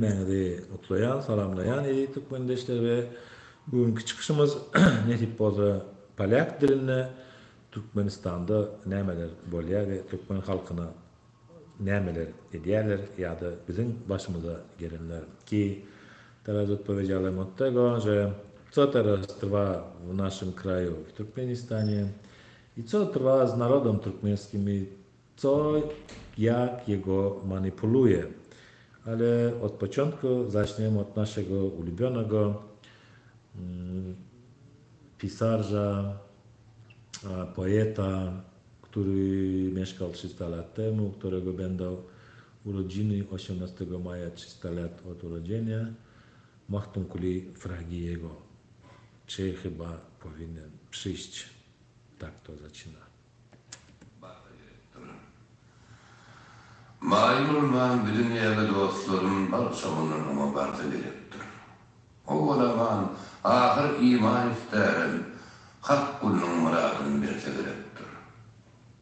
Meni otlayan, salamlayan iyi Türkmendeşler ve bugünkü çıkışımız netip boza Polyak diline Türkmenistan'da nemeler bolýar ve Türkmen halkına nemeler edýärler ya da bizim başımıza gelenler ki teraz odpowiedzialem od tego, że co teraz trwa w naszym kraju, w Turkmenistanie i co trwa z narodem turkmenskim i co, jak jego manipuluje. Ale od początku zaczniemy od naszego ulubionego pisarza, poeta, który mieszkał 300 lat temu, którego będą urodziny 18 maja 300 lat od urodzenia, Mahtumkuli Fragiego. Czy chyba powinien przyjść? Tak to zaczyna. Maymulman bütün ýerde dostlarym barşamynyň ama barda gerekdir. O bolaman ahir iman isterim, hak kulnyň muradyny berse gerekdir.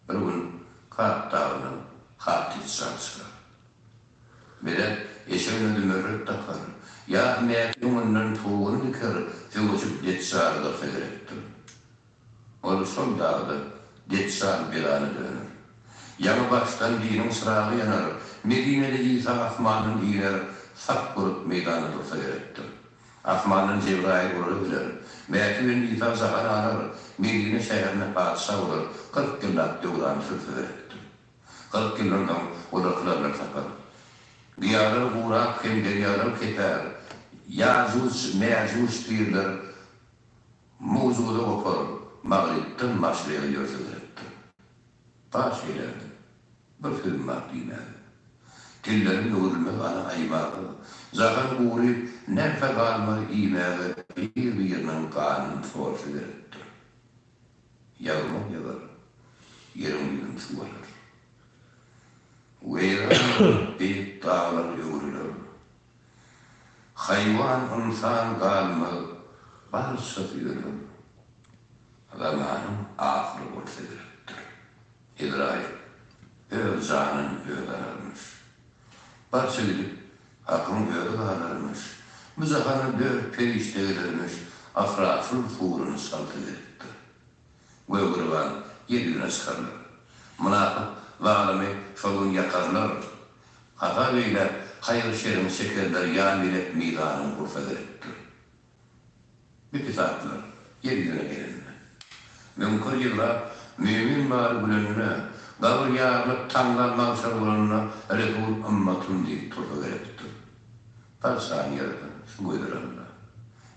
Bir gün kattagyny hatis şaşka. Bilet eşeğini dümürrüp takar. Ya mehdiğinden tuğunu diker, tüvüçüp detsarı da gerektir. Olu son dağda detsar bir anı dönür. Yanı baştan dinin sırağı yanar, Medine'de İsa Asman'ın diner, sak kurup meydanı dursa gerektir. Asman'ın Cebrail vurabilir, Mehdi'nin İsa zahanı arar, Medine şehrine padişah olur, 40 yıllık dövran sürse gerektir. 40 yılından odaklarına takar. Diyarlar uğrak, hem diyarlar keter, Yazus, Mezus deyirler, muvzuda okur, Mağrib'den maşraya görse gerektir. Baş eylerdi. Bir film var dinleri. Tillerin yoğurulmak ana aymağı. Zaten uğrayıp nefe kalma iğmeğe birbirinin kanını sorsa gerektir. Yağmur yağar. Yerin su alır. Veyran bir dağlar yoğurulur. Hayvan insan kalma barsa yürür. Zamanın ahırı olsa gerektir. İdrail, öz canın öğrenilmiş. Barça gidip, hakkın öğrenilmiş. Müzahanın dört perişte verilmiş, afrafın fuğrunu saltı gerektir. Göğürvan yerine sıkarlar. Münafık valimi şolun yakarlar. Hata beyler, hayır şerini çekerler, yan millet midanın kursa gerektir. Bir kitaplar, yerine gelinler. Mümkün yıllar, mümin var bülününe, gavur yarlık tanlar mavşar bulununa, Resul ımmatın deyip turda gerektir. Par saniyede şu buyduranlar.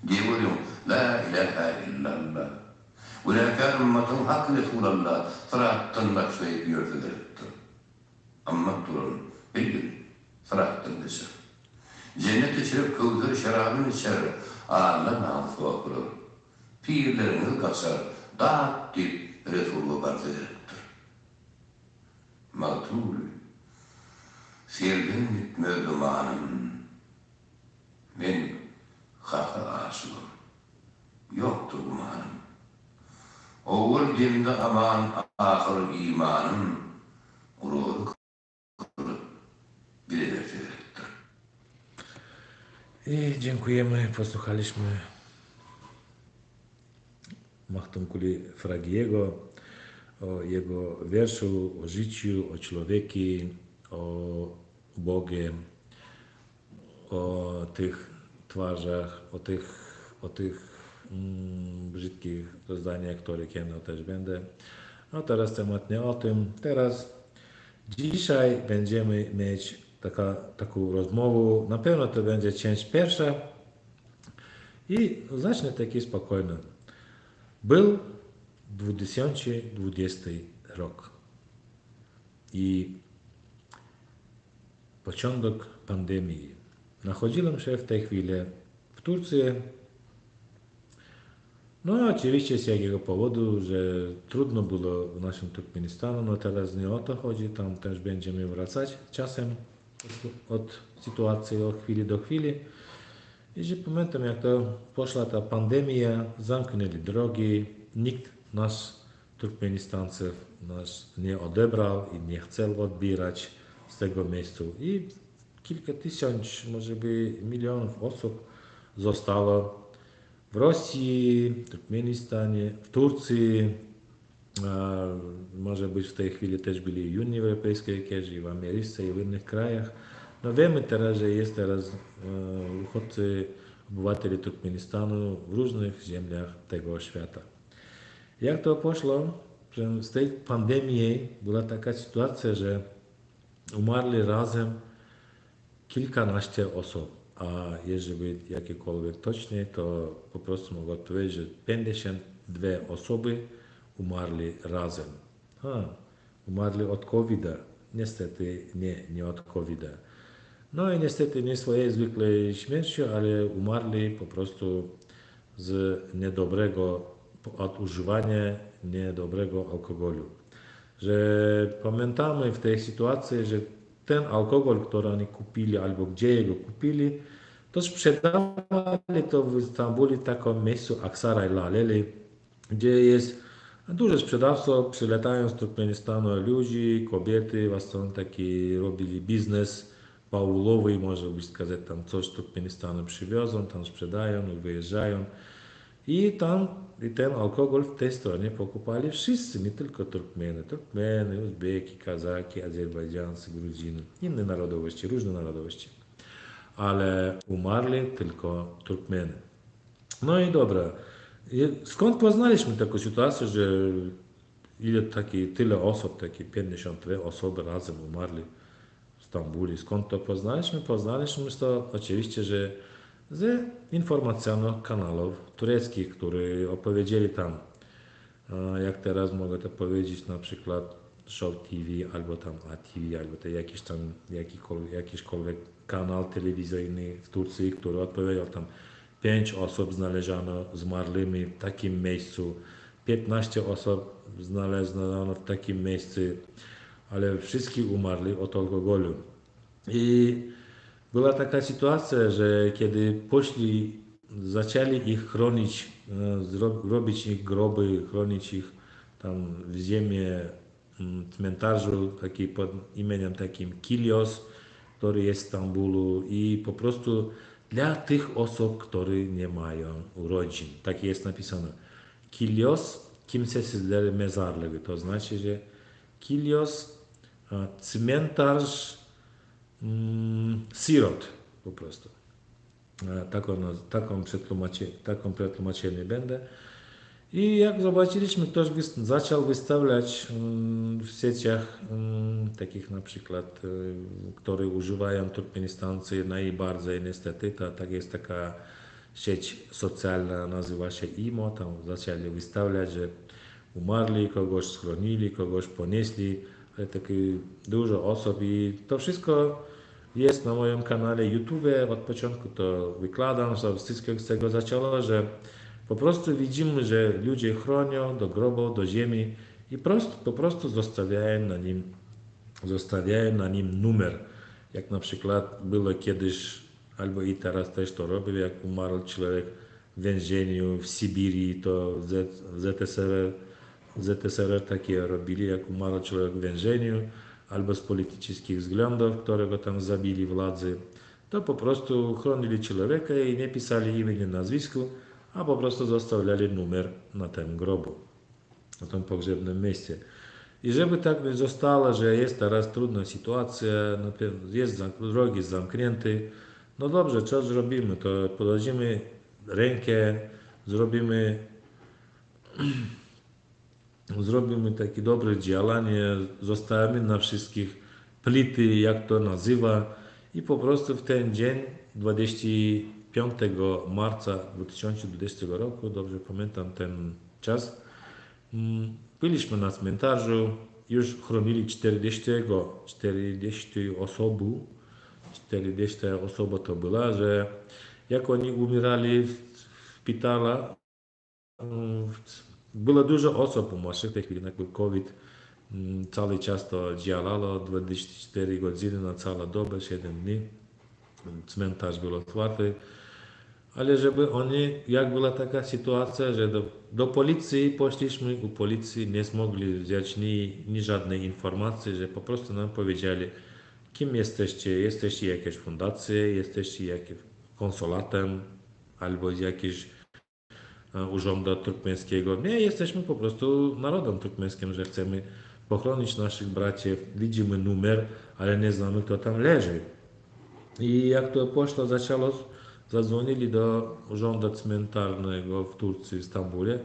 Diyebiliyorum, la ilahe illallah. Ulâkâr ımmatın hakkı Resulallah, sırattın başlayıp yürüdü gerektir. Amma durun, bilin, sırattın desin. Cennet içirip kıvdır şarabın içer, ağırla namusu okurur. Pirlerini kasar, dağıt deyip, Resulü barda gerektir. Mağtul, sevgin bitmez dumanım, men haka aşığım, yoktur gumanım. Oğul dinde aman, ahır imanım, ruhu kırıp, bilir gerektir. I dziękujemy, posłuchaliśmy Mahtumkuli Fragiego, o jego wierszu, o życiu, o człowieku, o Bogie, o tych twarzach, o tych brzydkich rozdaniach, które kiedyś też będę. No teraz temat nie o tym. Teraz, dzisiaj będziemy mieć taką rozmowę. Na pewno to będzie część pierwsza i zacznę taki spokojny. Był 2020 rok i początek pandemii. Nachodziłem się w tej chwili w Turcji. No oczywiście z jakiego powodu, że trudno było w naszym Turkmenistanie, no teraz nie o to chodzi, tam też będziemy wracać czasem od sytuacji od chwili do chwili. I że pamiętam, jak to poszła ta pandemia, zamknęli drogi, nikt nas, Turkmenistańców, nas nie odebrał i nie chciał odbierać z tego miejsca. I kilka tysięcy, może by milionów osób zostało w Rosji, w Turkmenistanie, w Turcji, może być w tej chwili też byli Unii Europejskiej jakieś i w Ameryce i w innych krajach. No wiemy teraz, że jest teraz uchodźcy, obywatele Turkmenistanu w różnych ziemiach tego świata. Jak to poszło? Że z tej pandemii była taka sytuacja, że umarli razem kilkanaście osób, a jeżeli być jakiekolwiek tocznie, to po prostu mogę odpowiedzieć, że 52 osoby umarli razem. Umarli od COVID-a. Niestety nie od COVID-a. No i niestety nie swojej zwykłej śmiercią, ale umarli po prostu z niedobrego od używania niedobrego alkoholu. Że pamiętamy w tej sytuacji, że ten alkohol, który oni kupili albo gdzie jego kupili, to sprzedawali to w Stambule w takim miejscu Aksaraj Laleli, gdzie jest dużo sprzedawców, przyletają z Turkmenistanu ludzi, kobiety, właśnie taki robili biznes paulowy, może by сказать, tam coś z Turkmenistanu przywiozą, tam sprzedają i wyjeżdżają. I tam ten alkohol w tej stronie pokupali wszyscy, nie tylko Turkmeny, Uzbeki, Kazaki, Azerbejdżancy, Gruziny, inne narodowości, różne narodowości. Ale umarli tylko Turkmeny. No i dobra. Skąd poznaliśmy taką sytuację, że tyle osób, takie 52 osoby razem umarli w Stambule? Skąd to poznaliśmy? Poznaliśmy to oczywiście, że z informacyjnych kanałów tureckich, które opowiedzieli tam, jak teraz mogę to powiedzieć, na przykład Show TV, albo tam ATV, albo to jakikolwiek kanał telewizyjny w Turcji, który odpowiedział tam 5 osób znaleziono zmarłymi w takim miejscu, 15 osób znaleziono w takim miejscu, ale wszyscy umarli od alkoholu. I była taka sytuacja, że kiedy zaczęli ich chronić, robić ich groby, chronić ich tam w ziemię, cmentarzu, taki pod imieniem takim Kilios, który jest w Stambulu, i po prostu dla tych osób, które nie mają urodzin. Tak jest napisane. Kilios, kimsesizler mezarlığı. To znaczy, że Kilios, cmentarz sirot po prostu. Taką przetłumaczenie będę. I jak zobaczyliśmy, ktoś zaczął wystawiać w sieciach takich na przykład, które używają Turkmenistańcy najbardziej niestety, tak jest taka sieć socjalna, nazywa się IMO, tam zaczęli wystawiać, że umarli, kogoś schronili, kogoś ponieśli, ale takie dużo osób, i to wszystko jest na moim kanale YouTube. Od początku to wykładam, że wszystko z tego zaczęło, że po prostu widzimy, że ludzie chronią do grobu, do ziemi i po prostu zostawiają na nim numer. Jak na przykład było kiedyś, albo i teraz też to robią, jak umarł człowiek w więzieniu w Syberii, to w ZSRR takie robili, jak umarł człowiek w więzieniu, albo z politycznych względów, którego tam zabili władzy, to po prostu chronili człowieka i nie pisali imienia, nazwisku, a po prostu zostawiali numer na tym grobu, na tym pogrzebnym miejscu. I żeby tak nie zostało, że jest teraz trudna sytuacja, jest drogi zamknięte, no dobrze, co zrobimy? To podadzimy rękę, zrobimy takie dobre działanie, zostawimy na wszystkich plity, jak to nazywa, i po prostu w ten dzień, 25 marca 2020 roku, dobrze pamiętam ten czas, byliśmy na cmentarzu, już chronili 40 osoba to była, że jak oni umierali w szpitalu, było dużo osób umarłych w tej chwili, jak COVID, cały czas to działało, 24 godziny na całą dobę, 7 dni, cmentarz był otwarty, ale żeby oni, jak była taka sytuacja, że do policji poszliśmy, u policji nie mogli wziąć ni żadnej informacji, że po prostu nam powiedzieli, kim jesteście? Jesteście jakieś fundacje, jesteście jakimś konsulatem albo z jakiegoś urzędu turkmeńskiego. Nie, jesteśmy po prostu narodem turkmeńskim, że chcemy pochronić naszych braci. Widzimy numer, ale nie znamy, kto tam leży. I jak to poszło, zadzwonili do urzędu cmentarnego w Turcji, w Stambule,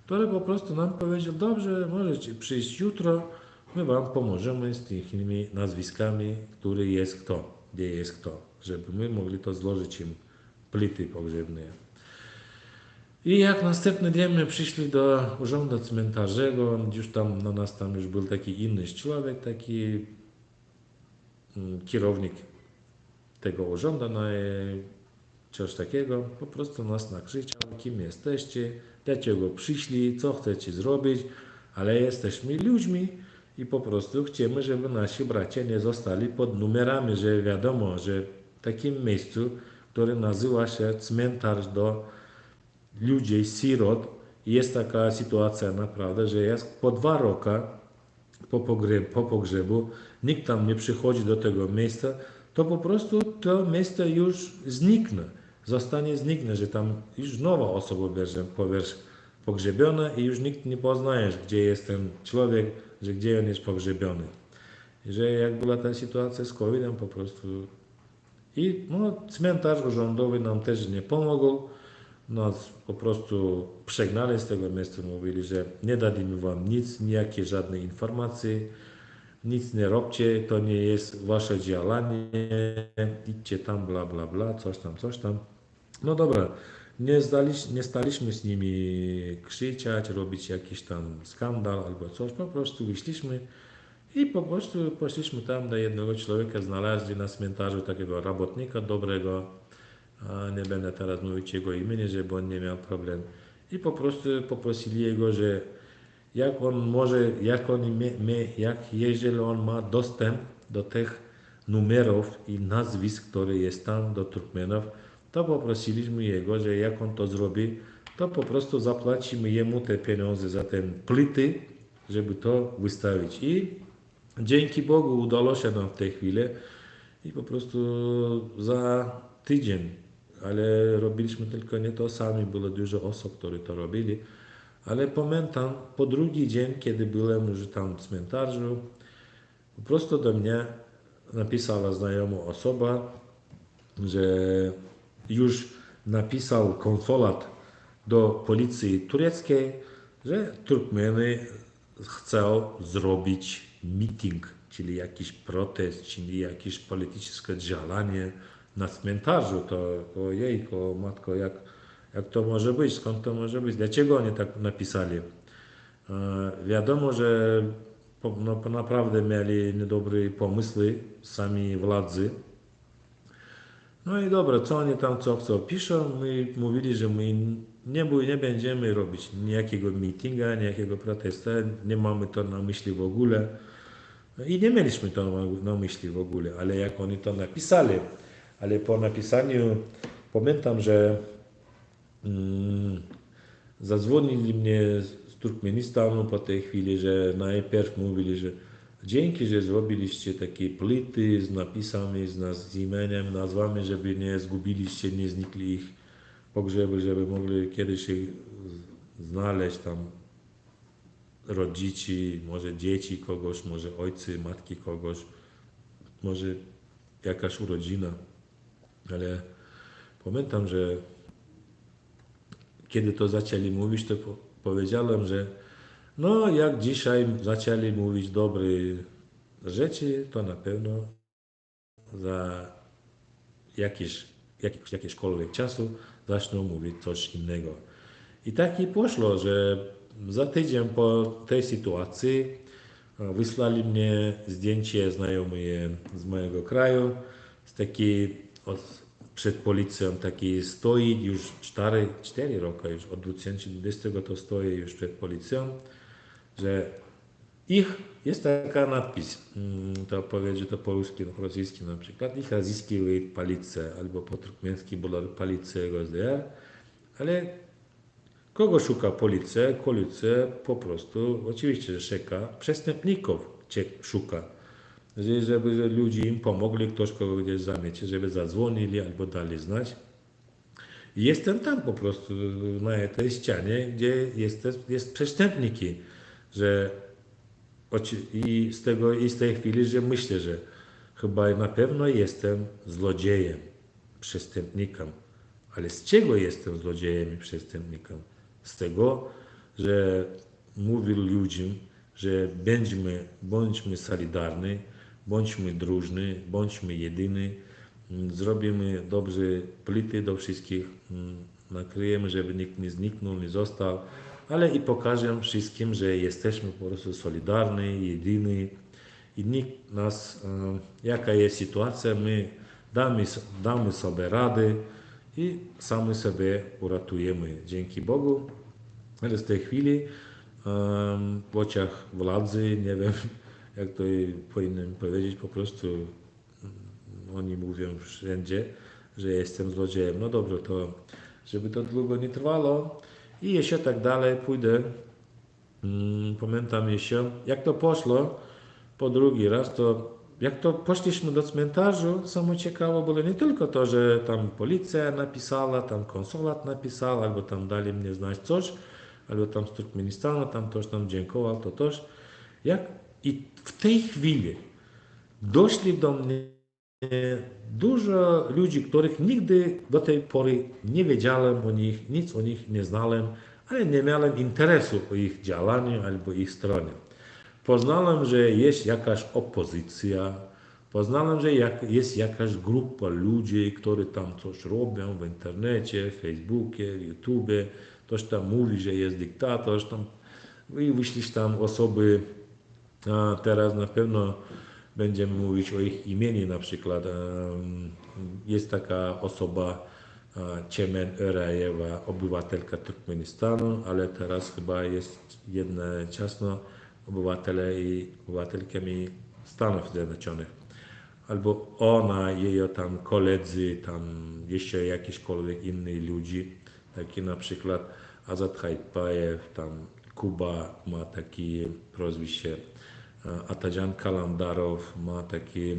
który po prostu nam powiedział, dobrze, możecie przyjść jutro, my wam pomożemy z tymi nazwiskami, który jest kto, gdzie jest kto, żeby my mogli to złożyć im plity pogrzebne. I jak następny dzień my przyszli do urzędu cmentarzego, już tam na nas tam już był taki inny człowiek, taki kierownik tego urzędu, no i coś takiego, po prostu nas nakrzyczał, kim jesteście, dlaczego przyszli, co chcecie zrobić, ale jesteśmy ludźmi i po prostu chcemy, żeby nasi bracia nie zostali pod numerami, że wiadomo, że w takim miejscu, które nazywa się cmentarz do ludzi, sirot, jest taka sytuacja naprawdę, że jest po 2 roki po pogrzebu, nikt tam nie przychodzi do tego miejsca, to po prostu to miejsce już zniknie, zniknie, że tam już nowa osoba będzie pogrzebiona i już nikt nie poznaje, gdzie jest ten człowiek, że gdzie on jest pogrzebiony. I że jak była ta sytuacja z COVID-em po prostu i no, cmentarz urzędowy nam też nie pomógł, nas po prostu przegnali z tego miejsca, mówili, że nie dadzimy wam nic, nijakie żadne informacje, nic nie róbcie, to nie jest wasze działanie, idźcie tam, bla, bla, bla, coś tam. No dobra, nie staliśmy z nimi krzyczeć, robić jakiś tam skandal albo coś, po prostu wyszliśmy i po prostu poszliśmy tam do jednego człowieka, znaleźli na cmentarzu takiego robotnika dobrego, nie będę teraz mówić jego imienia, żeby on nie miał problem. I po prostu poprosili jego, że jak on może, jeżeli on ma dostęp do tych numerów i nazwisk, które jest tam do Turkmenów, to poprosiliśmy jego, że jak on to zrobi, to po prostu zapłacimy jemu te pieniądze za te plity, żeby to wystawić. I dzięki Bogu udało się nam w tej chwili i po prostu za tydzień, ale robiliśmy tylko nie to sami, było dużo osób, które to robili. Ale pamiętam, po drugi dzień, kiedy byłem już tam w cmentarzu, po prostu do mnie napisała znajoma osoba, że już napisał konsulat do policji tureckiej, że Turkmeny chcą zrobić meeting, czyli jakiś protest, czyli jakieś polityczne działanie na cmentarzu. To ojejku, matko, jak to może być, skąd to może być, dlaczego oni tak napisali. Wiadomo, że naprawdę mieli niedobre pomysły sami władzy. No i dobra, co oni tam co chcą piszą, my mówili, że my nie będziemy robić nijakiego meetinga, nijakiego protestu, nie mamy to na myśli w ogóle. I nie mieliśmy to na myśli w ogóle, ale jak oni to napisali, ale po napisaniu pamiętam, że zadzwonili mnie z Turkmenistanu po tej chwili, że najpierw mówili, że dzięki, że zrobiliście takie plity z napisami, z imieniem, nazwami, żeby nie zgubiliście, nie znikli ich pogrzeby, żeby mogli kiedyś ich znaleźć tam rodzici, może dzieci kogoś, może ojcy, matki kogoś, może jakaś urodzina. Ale pamiętam, że kiedy to zaczęli mówić, to powiedziałem, że no jak dzisiaj zaczęli mówić dobre rzeczy, to na pewno za jakiegokolwiek czasu zaczną mówić coś innego. I tak i poszło, że za tydzień po tej sytuacji wysłali mnie zdjęcie znajomych z mojego kraju, z takiej przed policją taki stoi już 4 roki, już od 2020 to stoi już przed policją, że jest taka napis, to powiedzieć to po rusku, po rosyjsku na przykład, ich разыскивает policja, albo po turkmeńsku była policja GSDR, ale kogo szuka policja? Policja po prostu, oczywiście, że szuka przestępników, szuka. żeby ludzie im pomogli, ktoś kogo gdzieś zamiecie, żeby zadzwonili albo dali znać. Jestem tam po prostu na tej ścianie, gdzie jest przestępniki, że i z tej chwili, że myślę, że chyba na pewno jestem złodziejem, przestępnikiem. Ale z czego jestem złodziejem i przestępnikiem? Z tego, że mówię ludziom, że bądźmy solidarni, bądźmy drużni, bądźmy jedyni, zrobimy dobrze plity do wszystkich, nakryjemy, żeby nikt nie zniknął, nie został, ale i pokażemy wszystkim, że jesteśmy po prostu solidarni, jedyni i nikt nas, jaka jest sytuacja, my damy sobie rady i sami sobie uratujemy. Dzięki Bogu. Ale z tej chwili w oczach władzy, nie wiem jak to powinienem powiedzieć, po prostu oni mówią wszędzie, że jestem złodziejem. No dobrze, to żeby to długo nie trwało i jeszcze tak dalej pójdę. Pamiętam jeszcze, jak to poszło po drugi raz, to jak to poszliśmy do cmentarzu, samo ciekawe było nie tylko to, że tam policja napisała, tam konsulat napisał, albo tam dali mnie znać coś, albo tam z Turkmenistanu, tam ktoś tam dziękował, to też. I w tej chwili doszli do mnie dużo ludzi, których nigdy do tej pory nie wiedziałem o nich, nic o nich nie znałem, ale nie miałem interesu o ich działaniu albo ich stronie. Poznałem, że jest jakaś opozycja, poznałem, że jest jakaś grupa ludzi, którzy tam coś robią w internecie, w Facebookie, YouTube, ktoś tam mówi, że jest dyktator, tam i wyszliś tam osoby, a teraz na pewno będziemy mówić o ich imieniu, na przykład jest taka osoba Czemen Örajewa, obywatelka Turkmenistanu, ale teraz chyba jest jednocześnie obywatelkami Stanów Zjednoczonych. Albo ona, jej tam koledzy, tam jeszcze jakiśkolwiek innych ludzi, taki na przykład Azad Hajpajew, tam Kuba ma takie prozwiście, Atajan Kalandarow ma taki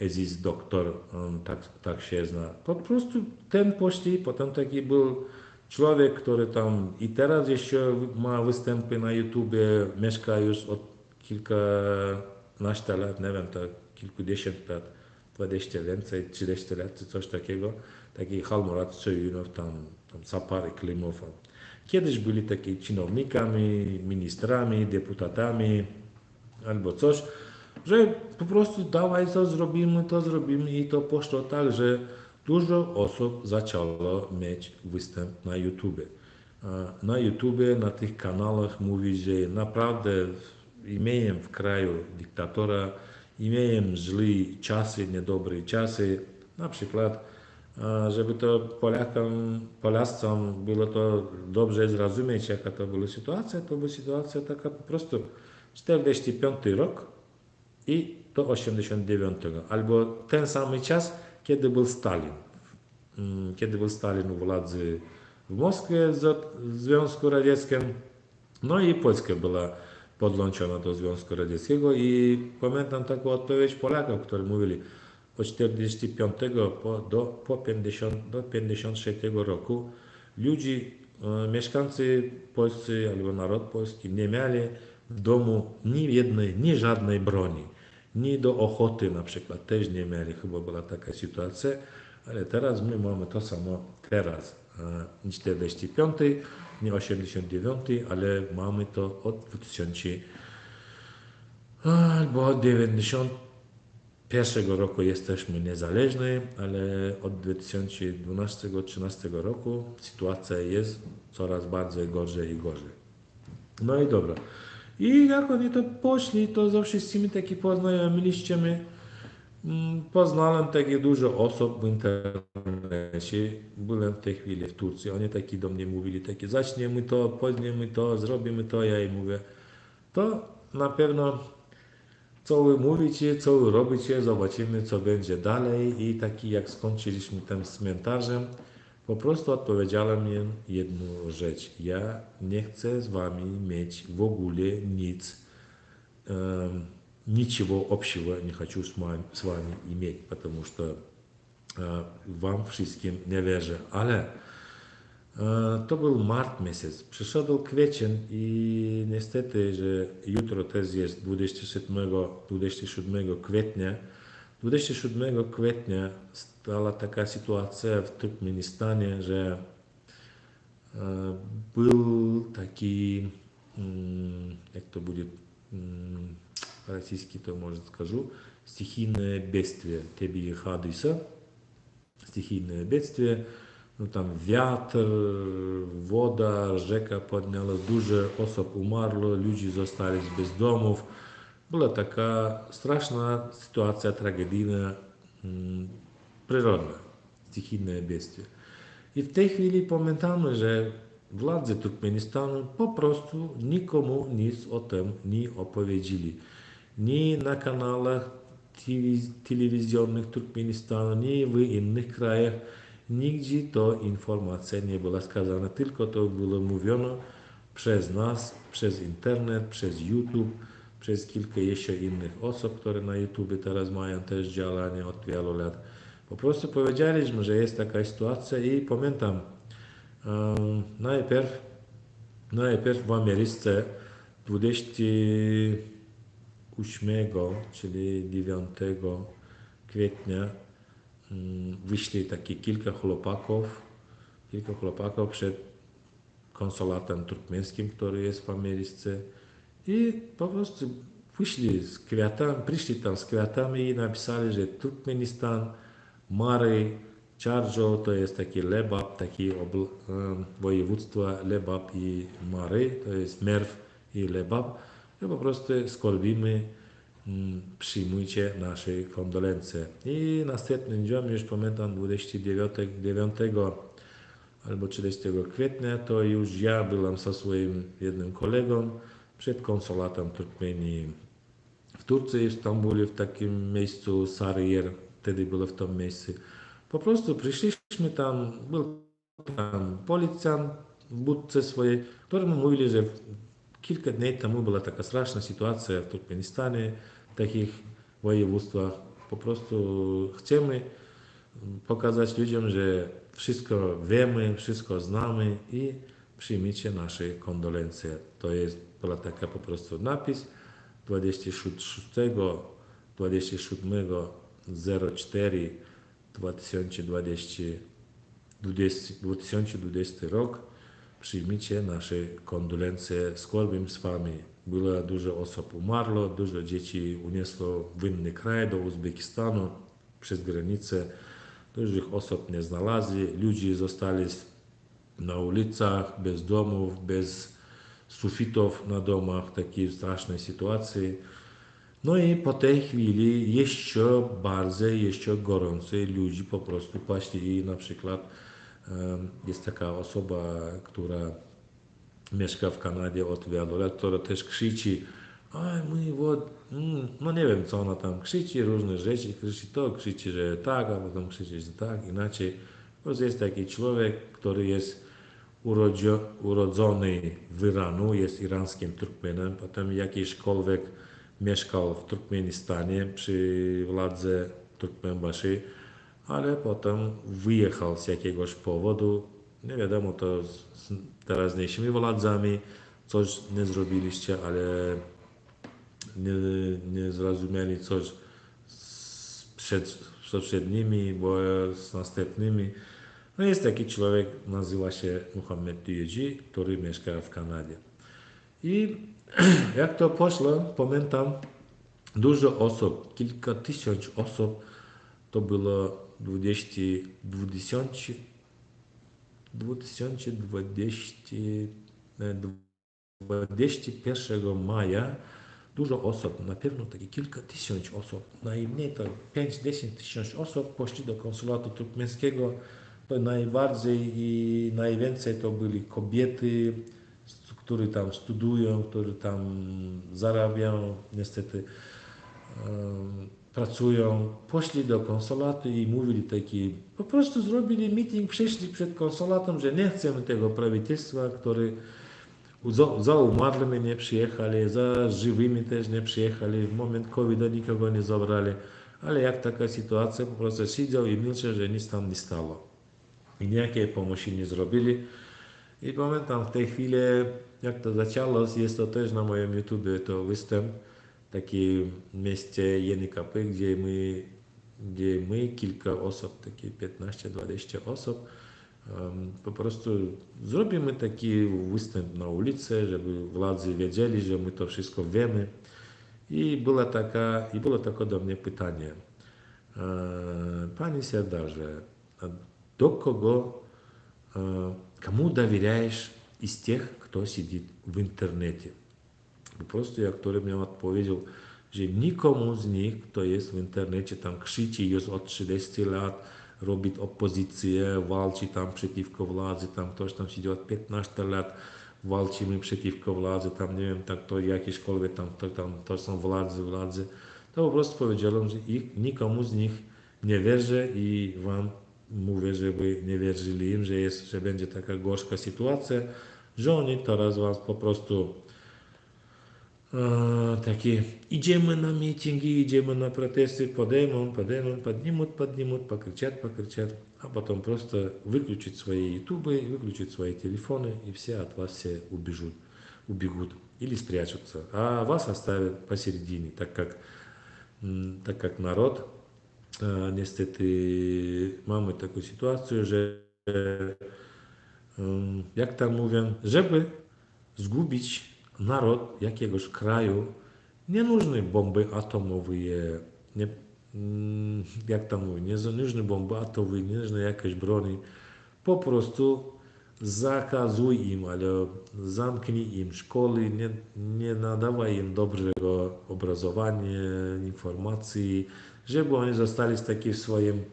Aziz Doktor, on tak się zna. Po prostu ten poszli, potem taki był człowiek, który tam i teraz jeszcze ma występy na YouTubie, mieszka już od kilkanaście lat, nie wiem, to kilkudziesiąt lat, 20 więcej, 30 lat, czy coś takiego. Taki Halmurat Soyunov, tam Sapar Klimow. Kiedyś byli takimi czynownikami, ministrami, deputatami, albo coś, że po prostu dawaj to zrobimy i to poszło tak, że dużo osób zaczęło mieć występ na YouTube. Na YouTube, na tych kanałach mówić, że naprawdę imieją w kraju dyktatora, imieją złe czasy, niedobre czasy. Na przykład, żeby to Polakom było to dobrze zrozumieć, jaka to była sytuacja, to była sytuacja taka po prostu 45 rok i do 89, albo ten sam czas, kiedy był Stalin. Kiedy był Stalin u władzy w Moskwie w Związku Radzieckim, no i Polska była podłączona do Związku Radzieckiego i pamiętam taką odpowiedź Polaków, którzy mówili od 45 do 56 roku ludzi, mieszkańcy polscy albo naród polski nie mieli w domu ni żadnej broni, ni do ochoty na przykład też nie mieli, chyba była taka sytuacja, ale teraz my mamy to samo teraz, nie 45, nie 89, ale mamy to od 2000 albo od 91 roku jesteśmy niezależni, ale od 2012-2013 roku sytuacja jest coraz bardziej gorzej i gorzej. No i dobra. I jak oni to poszli, to ze wszystkimi taki poznajomiliśmy. Poznałem takie dużo osób w internecie. Byłem w tej chwili w Turcji. Oni taki do mnie mówili, takie zaczniemy to, podniemy to, zrobimy to. Ja im mówię, to na pewno co wy mówicie, co wy robicie, zobaczymy co będzie dalej. I taki jak skończyliśmy tym cmentarzem, po prostu odpowiedziałem im jedną rzecz. Ja nie chcę z wami mieć w ogóle nic ничего общего не хочу с вами иметь, потому что вам wszystkim nie wierzę. Ale to był mart miesiąc. Przyszedł kwiecień i niestety, że jutro też jest 27 kwietnia. 27 kwietnia stała taka sytuacja w Turkmenistanie, że był taki, jak to będzie по-российски, to może скажу, стихийное бедствие. Тебе хадиса, стихийное бедствие. No tam wiatr, woda, rzeka podniała, dużo osób umarło, ludzie zostali bez domów. Była taka straszna sytuacja, tragedyjna, przyrodna, стихийное бедствие. I w tej chwili pamiętamy, że władze Turkmenistanu po prostu nikomu nic o tym nie opowiedzieli. Ni na kanałach telewizyjnych Turkmenistanu, ni w innych krajach. Nigdzie to informacja nie była skazana, tylko to było mówione przez nas, przez internet, przez YouTube, przez kilka jeszcze innych osób, które na YouTube teraz mają też działanie od wielu lat. Po prostu powiedzieliśmy, że jest taka sytuacja i pamiętam, najpierw w Ameryce 28, czyli 9 kwietnia wyszli takie kilka chłopaków przed konsulatem turkmeńskim, który jest w Ameryce i po prostu przyszli tam z kwiatami i napisali, że Turkmenistan, Mary, Charjo, to jest taki Lebap, takie województwa Lebap i Mary, to jest Merw i Lebap. I po prostu skarbimy, przyjmujcie nasze kondolencje. I następnym dniem, już pamiętam 29 albo 30 kwietnia, to już ja byłem ze swoim jednym kolegą przed konsulatem Turkmenii w Turcji, w Stambule, w takim miejscu Sarıyer, wtedy było w tym miejscu. Po prostu przyszliśmy tam, był tam policjant w budce swojej, któremu mówili, że kilka dni temu była taka straszna sytuacja w Turkmenistanie, w takich województwach. Po prostu chcemy pokazać ludziom, że wszystko wiemy, wszystko znamy i przyjmijcie nasze kondolencje. To jest, była taka po prostu napis 2020 rok. Przyjmijcie nasze kondolencje, skarbimy z wami. Było dużo osób umarło, dużo dzieci uniosło w inny kraj, do Uzbekistanu, przez granicę. Dużych osób nie znalazli, ludzie zostali na ulicach, bez domów, bez sufitów na domach, w takiej strasznej sytuacji. No i po tej chwili jeszcze gorącej ludzie po prostu poszli i na przykład jest taka osoba, która mieszka w Kanadzie od wielu lat, która też krzyczy, no nie wiem co ona tam krzyczy, różne rzeczy, krzyczy, że tak, a potem krzyczy, że tak, inaczej. Po prostu jest taki człowiek, który jest urodzony w Iranu, jest irańskim Turkmenem, potem jakiśkolwiek mieszkał w Turkmenistanie przy władzy Turkmenbaszy, ale potem wyjechał z jakiegoś powodu, nie wiadomo, to z teraźniejszymi władzami coś nie zrobiliście, ale nie zrozumieli coś z poprzednimi, bo z następnymi. No jest taki człowiek, nazywa się Muhammed Diyeji, który mieszka w Kanadzie. I jak to poszło, pamiętam, dużo osób, kilka tysięcy osób, to było 21 maja, dużo osób, na pewno takie kilka tysięcy osób, najmniej to 5-10 tysięcy osób poszli do konsulatu turkmeńskiego. To najbardziej i najwięcej to byli kobiety, które tam studiują, które tam zarabiają, niestety pracują. Poszli do konsulatu i mówili taki, po prostu zrobili meeting, przyszli przed konsulatem, że nie chcemy tego prawительstwa, które za umarłymi nie przyjechali, za żywymi też nie przyjechali, w moment COVID-a nikogo nie zabrali, ale jak taka sytuacja, po prostu siedział i milczał, że nic tam nie stało. I niejakiej pomocy nie zrobili. I pamiętam w tej chwili, jak to zaczęło, jest to też na moim YouTube, to występ, taki w mieście JNKP, gdzie my kilka osób, takie 15-20 osób, po prostu zrobimy taki występ na ulicy, żeby władzy wiedzieli, że my to wszystko wiemy. I było takie do mnie pytanie. Panie Serdarze, a do kogo, кому доверяешь из тех, кто сидит в интернете? Po prostu jak który mi odpowiedział, że nikomu z nich, kto jest w internecie, tam krzyczy już od 30 lat, robi opozycję, walczy tam przeciwko władzy, tam ktoś tam siedzi od 15 lat, walczymy przeciwko władzy, tam nie wiem, tak to jakiekolwiek tam to są władzy, to po prostu powiedziałem, że nikomu z nich nie wierzę i wam mówię, żeby nie wierzyli im, że będzie taka gorzka sytuacja, że oni teraz was po prostu takie idziemy na mitingi, idziemy na protesty, podнимут, покричат, а потом просто выключить свои ютубы, выключить свои телефоны, и все от вас все убегут или спрячутся, а вас оставят посередине, так как народ, niestety mamy taką sytuację, że jak tam mówią, żeby zgubić naród jakiegoś kraju, nie нужны bomby atomowe, nie, jak tam mówię, nie нужны bomby atomowe, nie нужны jakieś broni, po prostu zakazuj im, albo zamknij im szkoły, nie nadawaj im dobrego obrazowania, informacji, żeby oni zostali taki w swoim,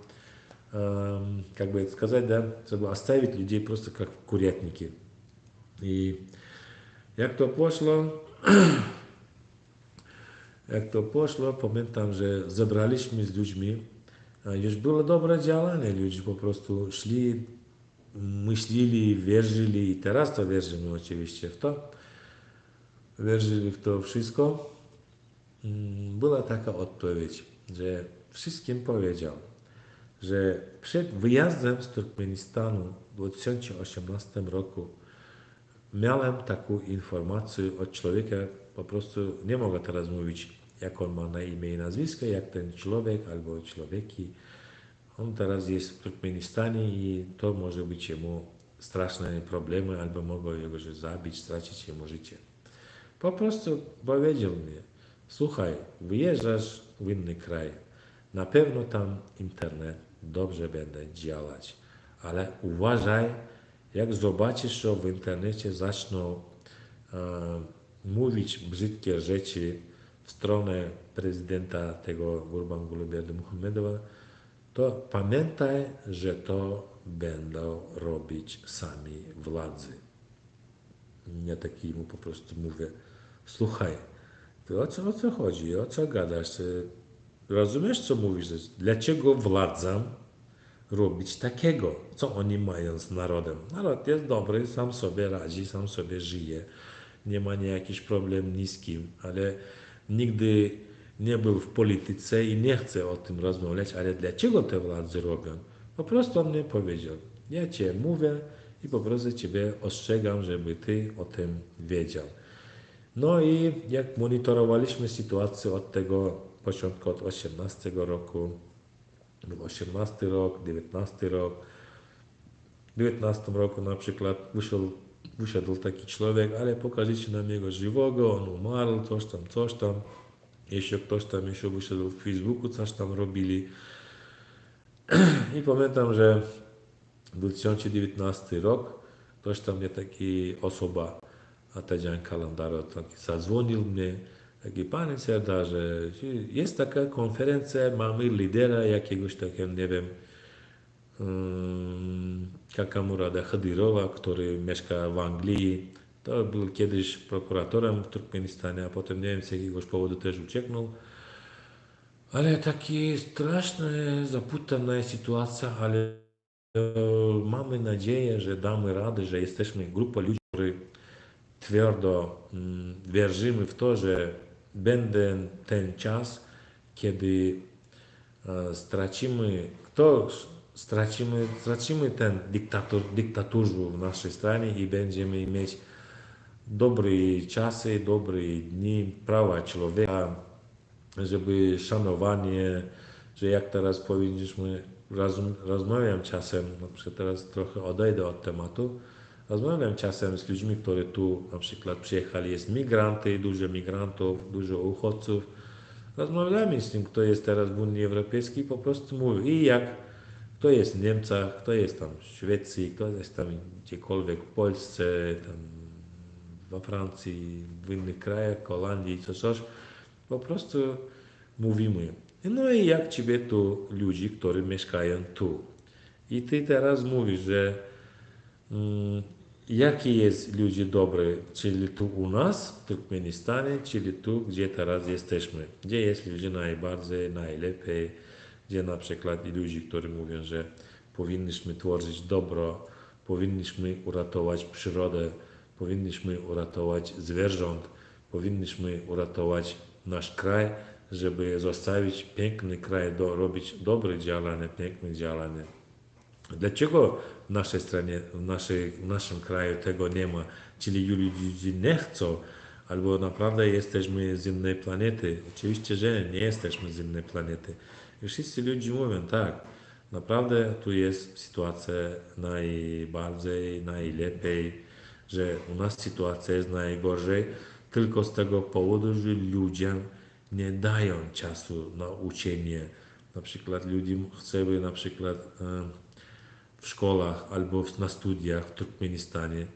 как бы сказать, да, чтобы оставить людей просто как курятники. I jak to poszło, pamiętam, że zebraliśmy z ludźmi, już było dobre działanie, ludzie po prostu szli, myśleli, wierzyli i teraz to wierzymy oczywiście w to, wierzyli w to wszystko. Była taka odpowiedź, że wszystkim powiedział, że przed wyjazdem z Turkmenistanu w 2018 roku miałem taką informację od człowieka, po prostu nie mogę teraz mówić, jak on ma na imię i nazwisko, jak ten człowiek albo człowieki. On teraz jest w Turkmenistanie i to może być jemu straszne problemy, albo mogą jego zabić, stracić jemu życie. Po prostu powiedział mi, słuchaj, wyjeżdżasz w inny kraj, na pewno tam internet dobrze będzie działać, ale uważaj, jak zobaczysz, że w internecie zaczną mówić brzydkie rzeczy w stronę prezydenta tego Gurbanguly Berdimuhamedowa, to pamiętaj, że to będą robić sami władzy. Ja taki mu po prostu mówię, słuchaj, to o co chodzi, o co gadasz? Rozumiesz, co mówisz? Dlaczego władzom robić takiego? Co oni mają z narodem? Naród jest dobry, sam sobie radzi, sam sobie żyje. Nie ma jakiś problem ni z kim, ale nigdy nie był w polityce i nie chce o tym rozmawiać, ale dlaczego te władze robią? Po prostu on mnie powiedział, ja cię mówię i po prostu ciebie ostrzegam, żeby ty o tym wiedział. No i jak monitorowaliśmy sytuację od tego początku, od 18 roku, był 18 rok, 19 rok, w 19 roku na przykład wyszedł taki człowiek, ale pokażecie nam jego żywego, on umarł, coś tam. Jeszcze ktoś tam wyszedł w Facebooku, coś tam robili. I pamiętam, że 2019 rok, ktoś tam mnie taki osoba, Atadzian Kalandaro, taki zadzwonił mnie, taki panie Serdarze, jest taka konferencja, mamy lidera jakiegoś takiego, nie wiem, Kakamurada Khadyrowa, który mieszka w Anglii. To był kiedyś prokuratorem w Turkmenistanie, a potem nie wiem z jakiegoś powodu też ucieknął. Ale taki straszna, zaputana sytuacja, ale mamy nadzieję, że damy radę, że jesteśmy grupą ludzi, którzy twardo wierzymy w to, że będzie ten czas, kiedy stracimy ten dyktaturę w naszej stronie i będziemy mieć dobre czasy, dobre dni, prawa człowieka, żeby szanowanie, że jak teraz powinniśmy, rozmawiam czasem, na przykład teraz trochę odejdę od tematu, rozmawiam czasem z ludźmi, którzy tu na przykład przyjechali, jest migranty, dużo migrantów, dużo uchodźców. Rozmawiamy z tym, kto jest teraz w Unii Europejskiej, po prostu mówi, i jak kto jest w Niemczech, kto jest tam w Szwecji, kto jest tam gdziekolwiek w Polsce, tam we Francji, w innych krajach, Holandii, coś, po prostu mówimy. No i jak ciebie tu ludzi, którzy mieszkają tu. I ty teraz mówisz, że jakie jest ludzie dobry, czyli tu u nas, w Turkmenistanie, czyli tu, gdzie teraz jesteśmy. Gdzie jest ludzie najbardziej, najlepiej, gdzie na przykład ludzi, którzy mówią, że powinniśmy tworzyć dobro, powinniśmy uratować przyrodę, powinniśmy uratować zwierząt, powinniśmy uratować nasz kraj, żeby zostawić piękny kraj, robić dobre działania, piękne działania. Dlaczego w naszej stronie, w naszym kraju tego nie ma? Czyli ludzie nie chcą, albo naprawdę jesteśmy z innej planety. Oczywiście, że nie jesteśmy z innej planety. I wszyscy ludzie mówią, tak, naprawdę tu jest sytuacja najbardziej, najlepiej, że u nas sytuacja jest najgorzej, tylko z tego powodu, że ludziom nie dają czasu na uczenie. Na przykład ludziom chcemy na przykład w szkołach albo na studiach w Turkmenistanie.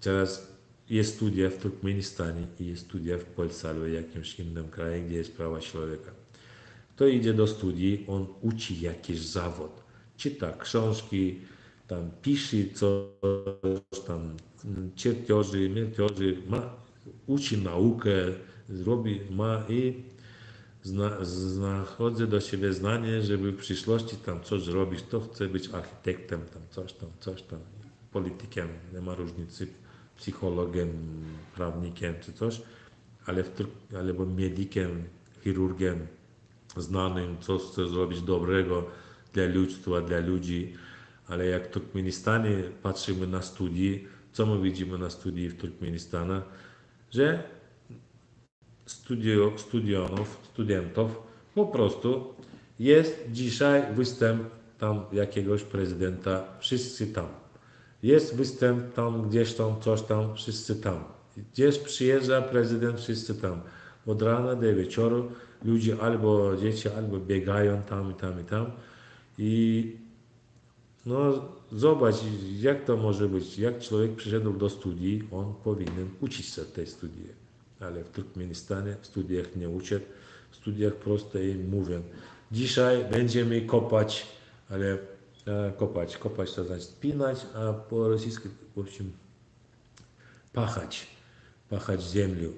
Teraz jest studia w Turkmenistanie i jest studia w Polsce albo jakimś innym kraju, gdzie jest prawa człowieka. Kto idzie do studii, on uczy jakiś zawód. Czyta książki, tam pisze coś, tam czerpiorzy, uczy naukę, ma i znachodzę do siebie zdanie, żeby w przyszłości tam coś robić, to chcę być architektem, tam coś tam, politykiem, nie ma różnicy, psychologiem, prawnikiem czy coś, albo medykiem, chirurgiem, znanym, co chce zrobić dobrego dla ludztwa, dla ludzi, ale jak w Turkmenistanie patrzymy na studii, co my widzimy na studii w Turkmenistanie, że studentów po prostu jest dzisiaj występ tam jakiegoś prezydenta, wszyscy tam. Jest występ tam, gdzieś tam, coś tam, wszyscy tam. Gdzieś przyjeżdża prezydent, wszyscy tam. Od rana do wieczoru ludzie albo dzieci, albo biegają tam i tam i tam. I no zobacz, jak to może być. Jak człowiek przyszedł do studii, on powinien uczyć się tej studii. Ale w Turkmenistanie w studiach nie uczą. W studiach prosto im mówią. Dzisiaj będziemy kopać, ale kopać to znaczy spinać, a po rosyjsku w общем pachać ziemię.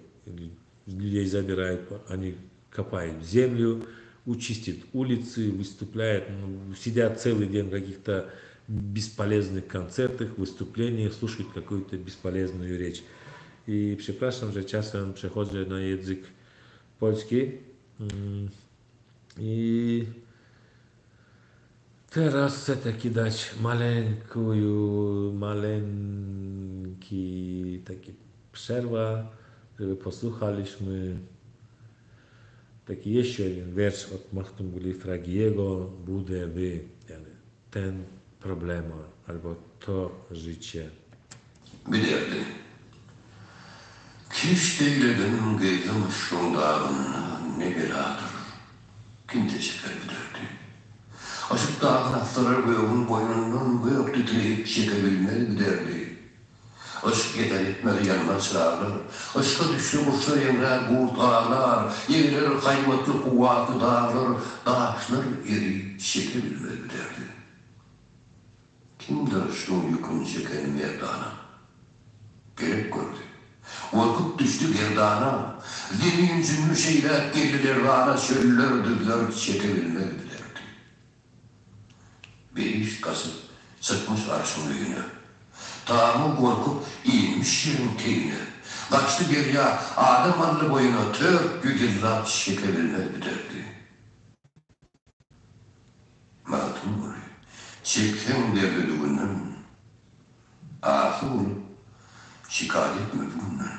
Людей забирают, они копают землю, учистят улицы, выступляют, сидят целый день в каких-то бесполезных концертах, выступлениях, слушают какую-то бесполезную речь. I przepraszam, że czasem przechodzę na język polski. I teraz chcę taki dać taki przerwa, żeby posłuchaliśmy taki jeszcze jeden wiersz od Mahmuduli Fragiego, Budę wy, ten problem albo to życie. Bilirdi. Kiş değiledin geydim şundağın ne beladır. Kim teşekkür bilirdi. Aşık dağın haftalar göğün boynundan göğük titreyip çekebilmeli giderdi. Aşk yeter etmeli yanına çırağlar. Aşka düştü kuşlar emrer gurt ağlar. Yeğler kaymatlı kuvvatlı dağlar. Dağışlar eri çekebilmeli giderdi. Kimdir şunun yükün çeken merdana? Gerek gördü. Korkup düştü gerdana. Zemin cümlü şeyler gelirler bana şöller düzler çekebilmelidirlerdi. 5 Kasım sıkmış arşın büyüğüne. Tağımı korkup eğilmiş yerin teyine. Kaçtı geriye adam adlı boyuna 400 yıllar şekeline giderdi. Matım var. 80 derdi düğünden. Ağzı olup şikayet etmedi bundan.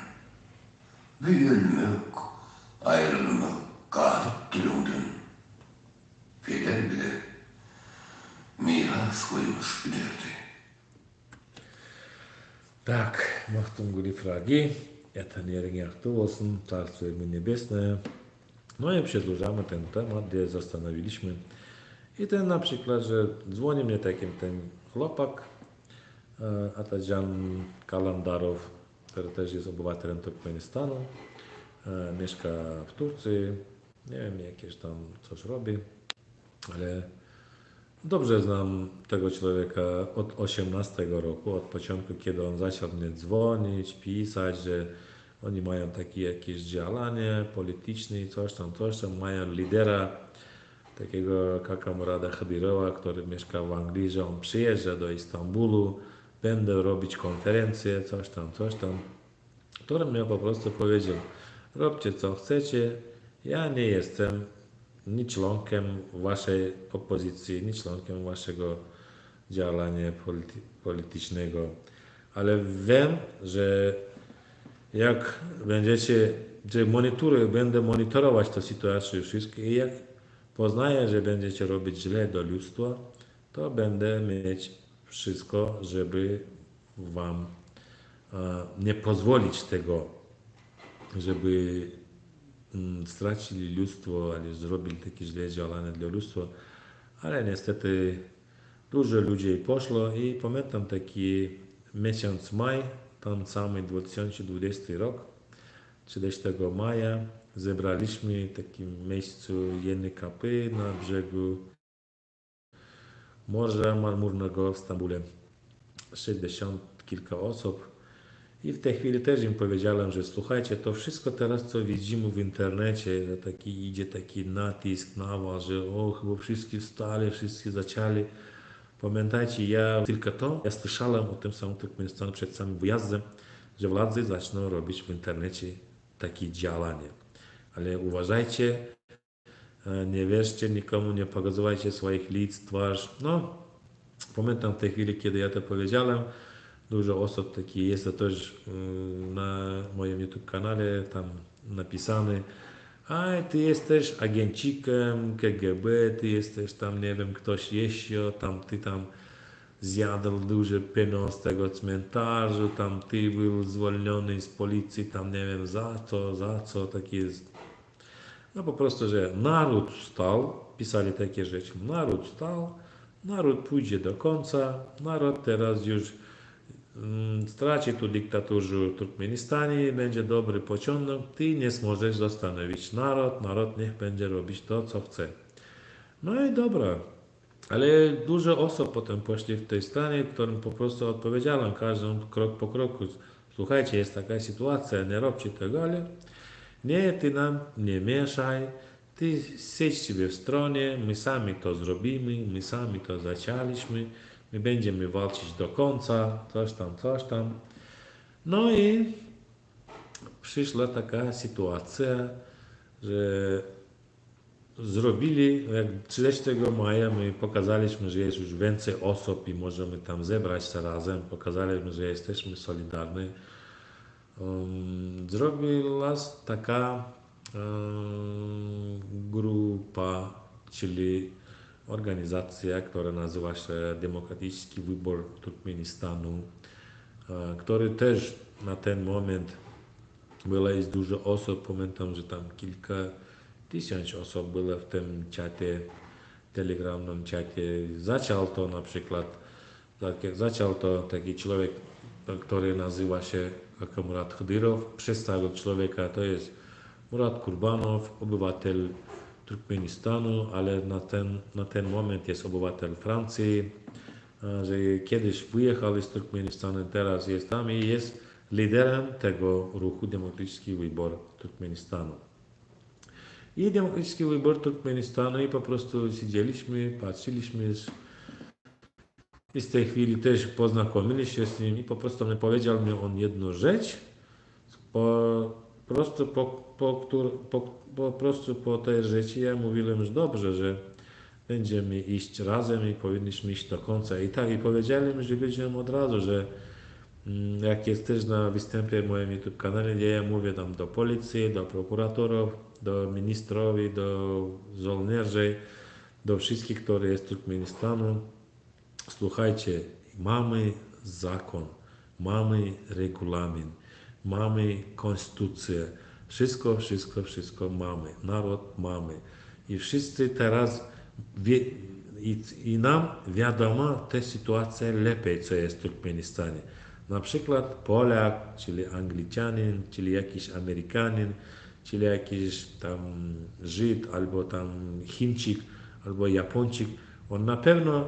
Bir ölmek, ayrılmak, galip dilimden. Peder bile miras koymuş giderdi. Так, махтум гули фраги. Это не региахту olsun, Царство ему небесное. No i przedłużamy ten temat, gdzie zastanowiliśmy. I ten na przykład, że dzwoni mnie takim ten chłopak, Atajan Kalandarow, który też jest obywatelem Turkmenistanu, mieszka w Turcji, nie wiem, jakieś tam coś robi, ale dobrze znam tego człowieka od 18 roku, od początku, kiedy on zaczął mnie dzwonić, pisać, że oni mają takie jakieś działanie polityczne, coś tam, mają lidera takiego Kakamurada Khadirowa, który mieszka w Anglii, że on przyjeżdża do Istanbulu, będę robić konferencję, coś tam, który mnie po prostu powiedział, róbcie co chcecie, ja nie jestem ni członkiem waszej opozycji, ni członkiem waszego działania politycznego, ale wiem, że jak będziecie, że będę monitorować tę sytuację wszystko i jak poznaję, że będziecie robić źle do ludztwa, to będę mieć wszystko, żeby wam nie pozwolić tego, żeby stracili ludztwo, ale zrobili takie źle działania dla ludztwa, ale niestety dużo ludzi poszło i pamiętam taki miesiąc maj, tam cały 2020 rok, 30 maja zebraliśmy w takim miejscu Yenikapı na brzegu Morza Marmurnego w Stambule 60 kilka osób i w tej chwili też im powiedziałem, że słuchajcie, to wszystko teraz co widzimy w internecie, że idzie taki nacisk na was, że chyba wszyscy wstali, wszyscy zaczęli. Pamiętajcie, ja słyszałem o tym samym Turkmenistanie przed samym wyjazdem, że władze zaczną robić w internecie takie działania. Ale uważajcie, nie wierzcie nikomu, nie pokazywajcie swoich lic, twarz. No, pamiętam w tej chwili, kiedy ja to powiedziałem, dużo osób takich jest, to też na moim YouTube kanale tam napisane, a ty jesteś agencikiem KGB, ty jesteś tam, nie wiem, ktoś jeszcze, tam ty tam zjadł duże pieniądze z tego cmentarzu, tam ty był zwolniony z policji, tam nie wiem za co, tak jest. No po prostu, że naród wstał, pisali takie rzeczy, naród wstał, naród pójdzie do końca, naród teraz już straci tu dyktaturę w Turkmenistanie, będzie dobry pociąg, ty nie możesz zastanowić naród niech będzie robić to, co chce. No i dobra, ale dużo osób potem poszli w tej stanie, którym po prostu odpowiedziałem każdym krok po kroku. Słuchajcie, jest taka sytuacja, nie róbcie tego, ale nie, ty nam nie mieszaj, ty siedź sobie w stronie, my sami to zrobimy, my sami to zaczęliśmy, my będziemy walczyć do końca, coś tam. No i przyszła taka sytuacja, że zrobili, jak 30 maja my pokazaliśmy, że jest już więcej osób i możemy tam zebrać się razem, pokazaliśmy, że jesteśmy solidarni. Zrobiła taka grupa, czyli organizacja, która nazywa się Demokratyczny Wybór Turkmenistanu, który też na ten moment jest dużo osób, pamiętam, że tam kilka tysięcy osób było w tym czacie, telegramowym czacie. Zaczął to taki człowiek, który nazywa się Kakamurad Khadirow, przedstawił człowieka, to jest Murat Kurbanow, obywatel Turkmenistanu, ale na ten moment jest obywatel Francji, że kiedyś wyjechał z Turkmenistanu, teraz jest tam i jest liderem tego ruchu Demokratyczny Wybór Turkmenistanu. I Demokratyczny Wybór Turkmenistanu i po prostu siedzieliśmy, patrzyliśmy i z tej chwili też poznakomili się z nim i po prostu powiedział mi on jedną rzecz, po prostu po tej rzeczy ja mówiłem, że dobrze, że będziemy iść razem i powinniśmy iść do końca. I tak, i powiedziałem, że ludziom od razu, że jak jest też na występie w moim YouTube kanale, gdzie ja mówię tam do policji, do prokuratorów, do ministrowi, do żołnierzy, do wszystkich, którzy jest w Turkmenistanu. Słuchajcie, mamy zakon, mamy regulamin, mamy konstytucję, wszystko mamy, naród mamy. I wszyscy teraz, i nam wiadomo ta sytuacja lepiej, co jest w Turkmenistanie. Na przykład Polak, czyli Anglicanin, czyli jakiś Amerykanin, czyli jakiś tam Żyd, albo tam Chińczyk, albo Japończyk, on na pewno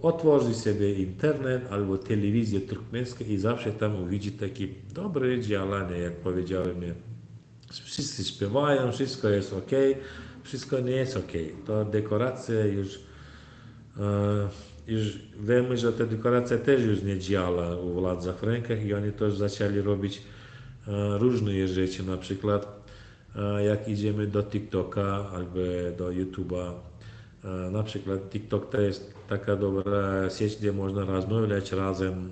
otworzy sobie internet albo telewizję turkmeńską i zawsze tam uwidzi takie dobre działania, jak powiedziałem. Wszyscy śpiewają, wszystko jest ok, wszystko nie jest ok. To dekoracja już wiemy, że ta dekoracja też już nie działa u władzach w rękach i oni też zaczęli robić różne rzeczy, na przykład jak idziemy do TikToka albo do YouTube'a. Na przykład TikTok to jest taka dobra sieć, gdzie można rozmawiać razem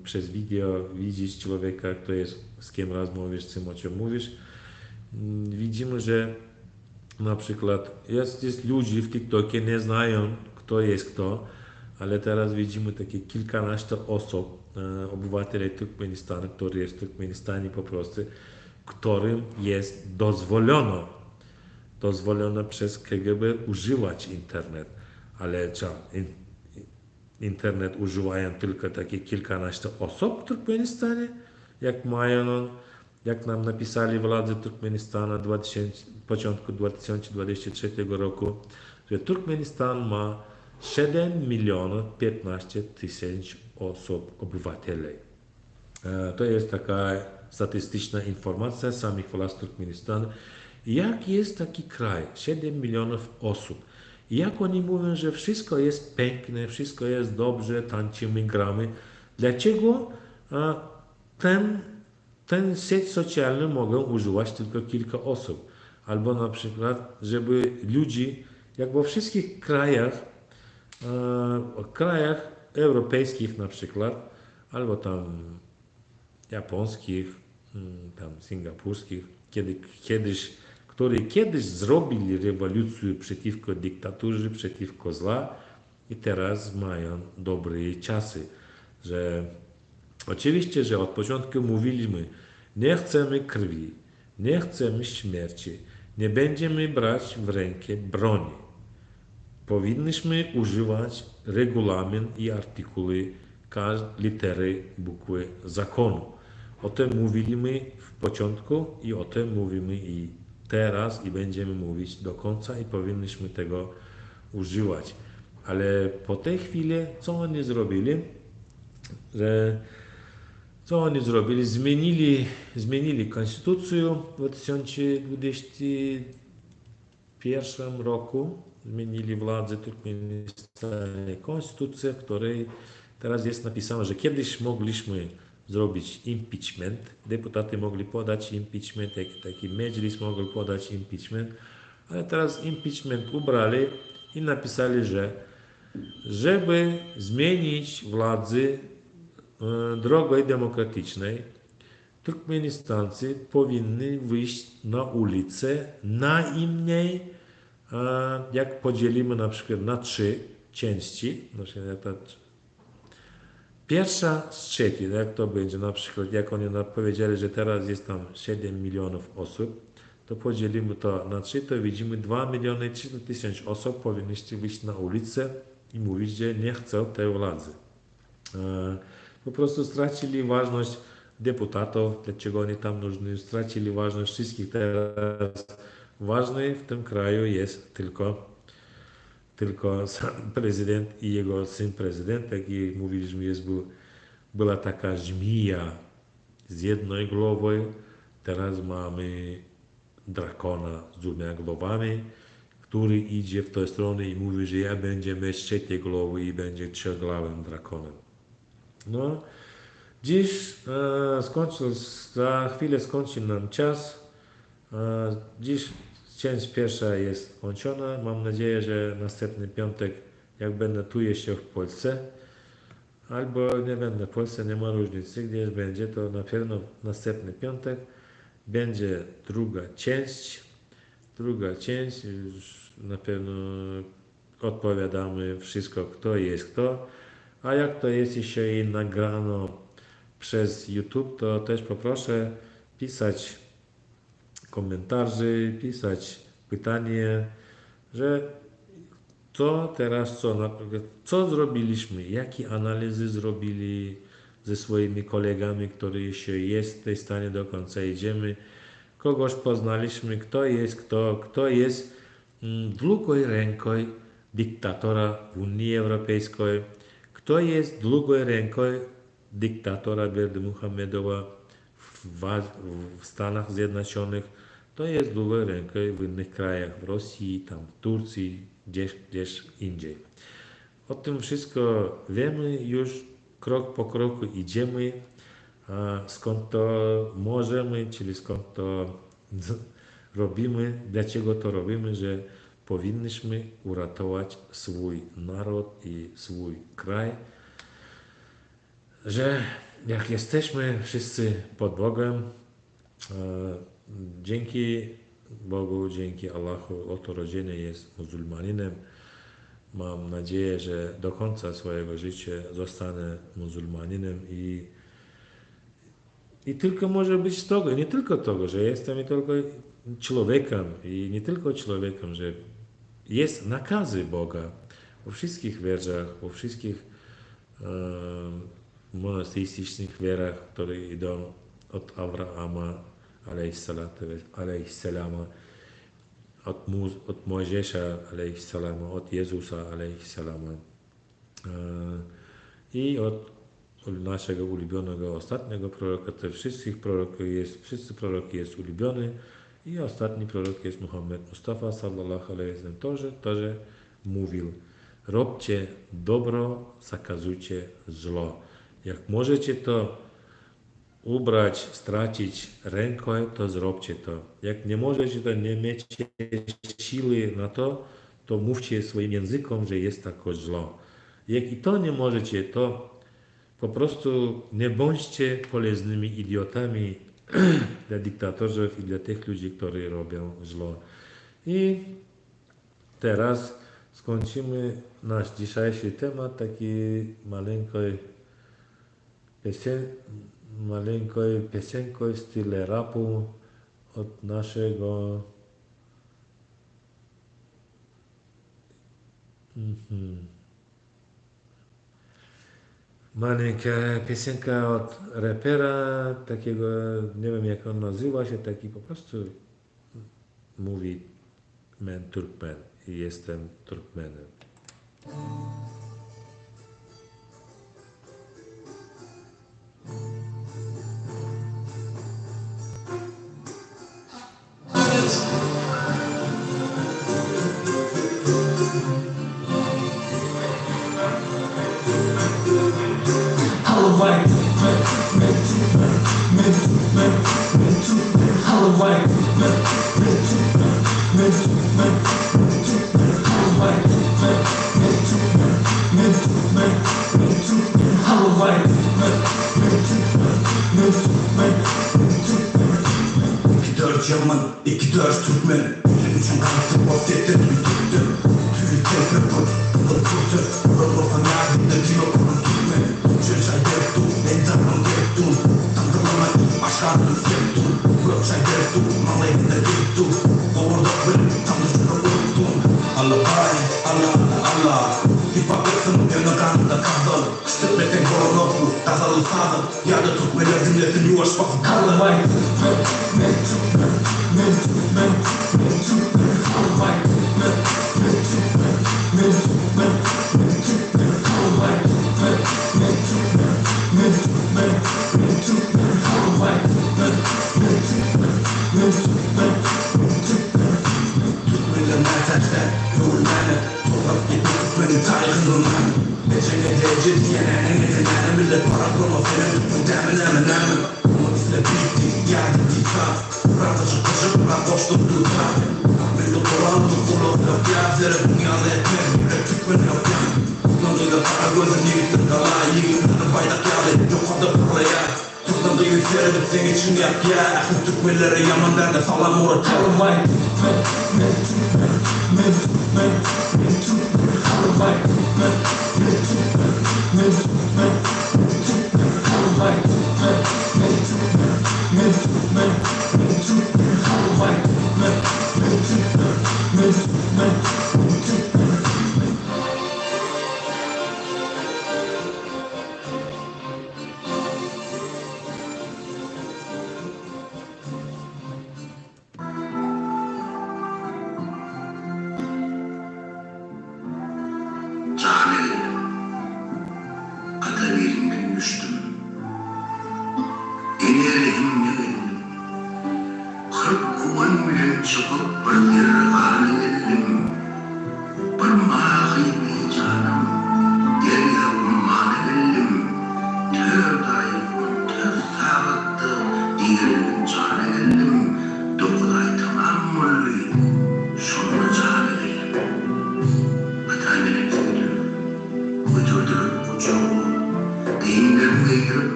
przez wideo, widzieć człowieka, kto jest, z kim rozmawiasz, o czym mówisz. Widzimy, że na przykład jest ludzi w TikTokie, nie znają, kto jest kto, ale teraz widzimy takie kilkanaście osób, obywateli Turkmenistanu, którzy jest w Turkmenistanie po prostu, którym jest dozwolono przez KGB używać internet, ale internet używają tylko takie kilkanaście osób w Turkmenistanie, jak nam napisali władze Turkmenistanu w początku 2023 roku, że Turkmenistan ma 7 milionów 15 tysięcy osób, obywateli. To jest taka statystyczna informacja samych władz Turkmenistanu. Jak jest taki kraj, 7 milionów osób, i jak oni mówią, że wszystko jest piękne, wszystko jest dobrze, tańczymy, gramy, dlaczego ten sieć socjalny mogą używać tylko kilka osób? Albo na przykład, żeby ludzi, jak we wszystkich krajach europejskich na przykład, albo tam japońskich, tam singapurskich, którzy kiedyś zrobili rewolucję przeciwko dyktaturze, przeciwko zła i teraz mają dobre czasy. Że oczywiście, że od początku mówiliśmy, nie chcemy krwi, nie chcemy śmierci, nie będziemy brać w rękę broni. Powinniśmy używać regulamin i artykuły litery, bukwy zakonu. O tym mówiliśmy w początku i o tym mówimy i teraz i będziemy mówić do końca i powinniśmy tego używać. Ale po tej chwili, co oni zrobili? Zmienili konstytucję w 2021 roku. Zmienili władze Turkmenistanu konstytucję, w której teraz jest napisane, że kiedyś mogliśmy zrobić impeachment, deputaty mogli podać impeachment, taki medżlis mógł podać impeachment, ale teraz impeachment ubrali i napisali, że żeby zmienić władzę drogą demokratycznej, Turkmenistańcy powinni wyjść na ulicę najmniej, jak podzielimy na przykład na 3 części, pierwsza z trzeciej, jak to będzie, na przykład jak oni powiedzieli, że teraz jest tam 7 milionów osób, to podzielimy to na 3, to widzimy 2 miliony 300 tysięcy osób powinniście wyjść na ulicę i mówić, że nie chcą tej władzy. Po prostu stracili ważność deputatów, dlaczego oni tam нужны, stracili ważność wszystkich. Teraz ważny w tym kraju jest tylko sam prezydent i jego syn prezydent, jak i mówiliśmy, była taka żmija z jednej głową, teraz mamy drakona z 2 głowami, który idzie w tę stronę i mówi, że ja będę mieć 3 głowy i będzie 3-głowym drakonem. No Dziś za chwilę skończy nam czas. Dziś część pierwsza jest kończona. Mam nadzieję, że następny piątek, jak będę tu jeszcze w Polsce, albo nie będę w Polsce, nie ma różnicy, gdzieś będzie, to na pewno następny piątek będzie druga część. Już na pewno odpowiadamy wszystko, kto jest kto. A jak to jest jeszcze i nagrano przez YouTube, to też poproszę pisać komentarze, pisać pytanie, że to teraz co zrobiliśmy, jakie analizy zrobili ze swoimi kolegami, którzy jeszcze jest w tej stanie do końca idziemy, kogoś poznaliśmy, kto jest drugą ręką dyktatora w Unii Europejskiej, kto jest drugą ręką dyktatora Berdy Muhammedowa w Stanach Zjednoczonych, to jest drugą ręką w innych krajach, w Rosji, tam w Turcji, gdzieś indziej. O tym wszystko wiemy, już krok po kroku idziemy, a skąd to możemy, czyli skąd to robimy, dlaczego to robimy, że powinniśmy uratować swój naród i swój kraj, że jak jesteśmy wszyscy pod Bogiem, dzięki Bogu, dzięki Allahu, od urodzenia jest muzułmaninem. Mam nadzieję, że do końca swojego życia zostanę muzułmaninem i tylko może być tego, nie tylko tego, że jestem tylko człowiekiem i nie tylko człowiekiem, że jest nakazy Boga o wszystkich wierzach, o wszystkich monoteistycznych wierach, które idą od Abrahama, alejhissalama, od Mojżesza, alejhissalama, od Jezusa, alejhissalama i od naszego ulubionego ostatniego proroka. To wszyscy proroki jest ulubiony i ostatni prorok jest Muhammad Mustafa sallallahu alaihi wasallam. Тоже mówił: robcie dobro, zakazujcie zło. Jak możecie to ubrać, stracić ręką, to zróbcie to. Jak nie możecie, to nie miecie siły na to, to mówcie swoim językom, że jest takie zło. Jak i to nie możecie, to po prostu nie bądźcie poleznymi idiotami dla dyktatorów i dla tych ludzi, którzy robią zło. I teraz skończymy nasz dzisiejszy temat, taki maleńką piosenką w stylu rapu od naszego Malenka piosenka od rapera, takiego, nie wiem jak on nazywa się, taki po prostu mówi men Turkmen i jestem Turkmenem. Yaman, iki dört Türkmen. Üçün kalktı vaziyette tüytüktüm. Tüyten kırpın, kıvır kurtur. Rolokan yardımda diyor kurun Türkmen. Çöçay dertu, entanın dertu. Tankılına başkanın dertu. Bırakçay dertu, malayında dertu. Doğurda kırıp, tanrısını unuttum. Allah bay, Allah, Allah. Hipapetsin, yanıkanında kaldım. Kısıtmeten koronopu, tazalı sadım. Yardı Türkmenler dinletin yuvaş bakın. Kalın bay, Türkmenler merkezden, yorulmanı. Toprak gibi Türkmenin tarihini. Geçen gece diyene, en gece millet para kurma. Wierzę, damy mocne bity, jak i czas. Prawda, że potrzeba kosztów tu trafię. Będą polanów, polotna wiatr, zerewniane pewnie, Turkmen miał pian. No nie da para głęzy, nie jest ten dalej, dawaj na kiadę, dokładam koleja. Turdan duyuyor servet senin için yap ya. Türkmenlere yaman derler sağlam uğra çalınmayın. Canelerim, kaderimden düştüm. Enerim yöneldim. 40 kuvan bilen çıkıp bir kanelerim. Parmağı bir canım, derya ummanelerim. Tör dayım, tör sağlıktı, diğerinin canelerim. Dokuday tamam mulli, sonra canelerim. Vatandaşım götürdür uçuğu, deyimlerime girip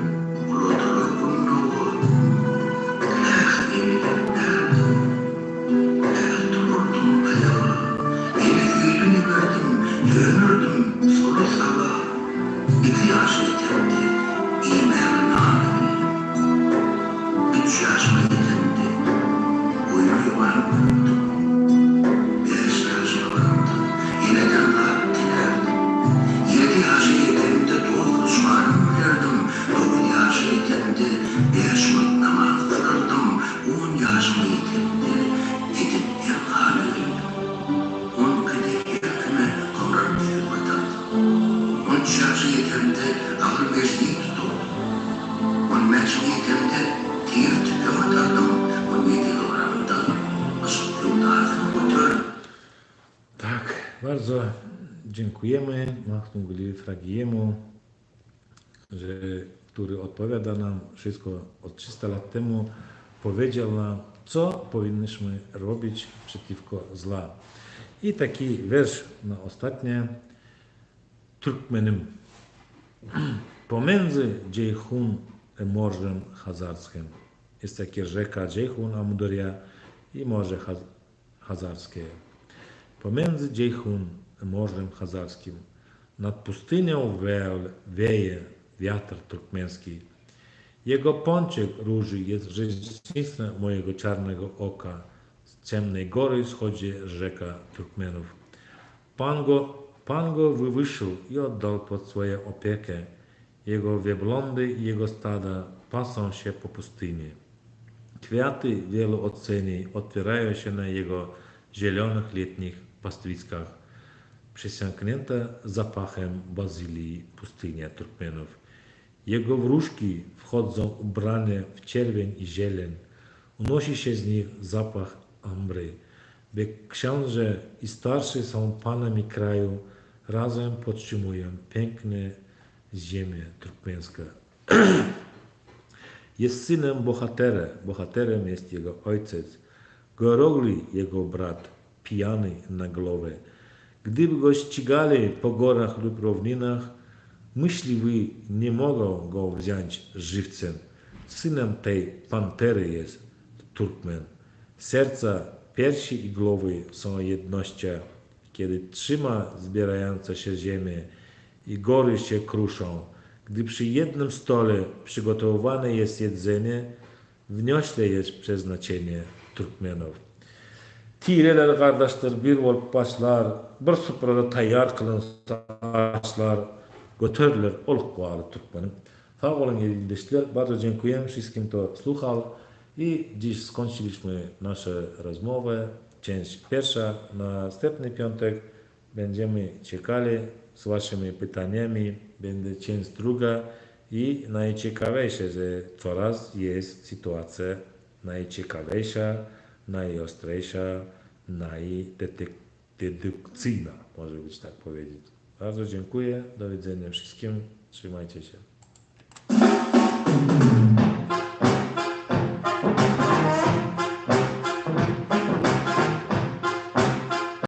uludurur bunluğu. Lekhnemi derdim, dururdum ayağa. Elini verdim, dönürdüm soru sağa. İhtiyaç yetendi, iğnerin anemi. 3 yaşıma yetendi, uyuyu varmıyordum. 5 yaşıma vardım, yeniden rahat dilerdim. 7 yaşı yetimde doğru düşmanım verdim. 9 yaşı yetimde 5 vakit namaz kılırdım. 10 yaşımı yetimde edip erkan edildim. 10 kadeh yerkime kıvrar büyük atardım. 13 yaşı yetimde akıl beşliği tuturdum. 15 yetimde tir tüpem atardım. 17 yıllarımda ısık yoldarzını götürdüm. Tak, bardzo dziękujemy Mahmoudli Fragiemu, który odpowiada nam wszystko od 300 lat temu, powiedział nam, co powinniśmy robić przeciwko zła. I taki wiersz na ostatnie. Turkmenim. Pomiędzy Ceyhun a Morzem Hazarskim jest taka rzeka Ceyhun Amudarya i Morze Hazarskie. Pomiędzy Ceyhun a Morzem Hazarskim nad pustynią wieje wiatr turkmeński. Jego pączek róży jest rzeźnicą mojego czarnego oka. Z ciemnej góry schodzi rzeka Turkmenów. Pan go wywyższył i oddał pod swoją opiekę. Jego wielbłądy i jego stada pasą się po pustyni. Kwiaty wielu odcieni otwierają się na jego zielonych letnich pastwiskach, przesiąknięta zapachem bazylii pustynia Turkmenów. Jego wróżki wchodzą ubrane w czerwień i zieleń. Unosi się z nich zapach ambry. By książę i starsi są panami kraju, razem podtrzymują piękne ziemię turkmeńską. Jest synem bohatera, bohaterem jest jego ojciec. Gorogli jego brat, pijany na głowę. Gdyby go ścigali po górach lub równinach, myśliwi nie mogą go wziąć żywcem. Synem tej pantery jest Turkmen. Serca, piersi i głowy są jednością, kiedy trzyma zbierająca się ziemię i góry się kruszą. Gdy przy jednym stole przygotowywane jest jedzenie, wniośle jest przeznaczenie Turkmenów. Tireler kardeşler bir bolup başlar, bir suprada tayyar kılınsa açlar, götürler olup bağlı Türkmenim. Sağ olun ilgililer, bardzo dziękujemy wszystkim, kto słuchał i dziś skończyliśmy naszą rozmowę, część pierwsza. Następny piątek będziemy czekali z waszymi pytaniami, będzie część druga i najciekawiejsze, że coraz jest sytuacja najciekawiejsza, najostrzejsza, najdedukcyjna, może być tak powiedzieć. Bardzo dziękuję, do widzenia wszystkim, trzymajcie się.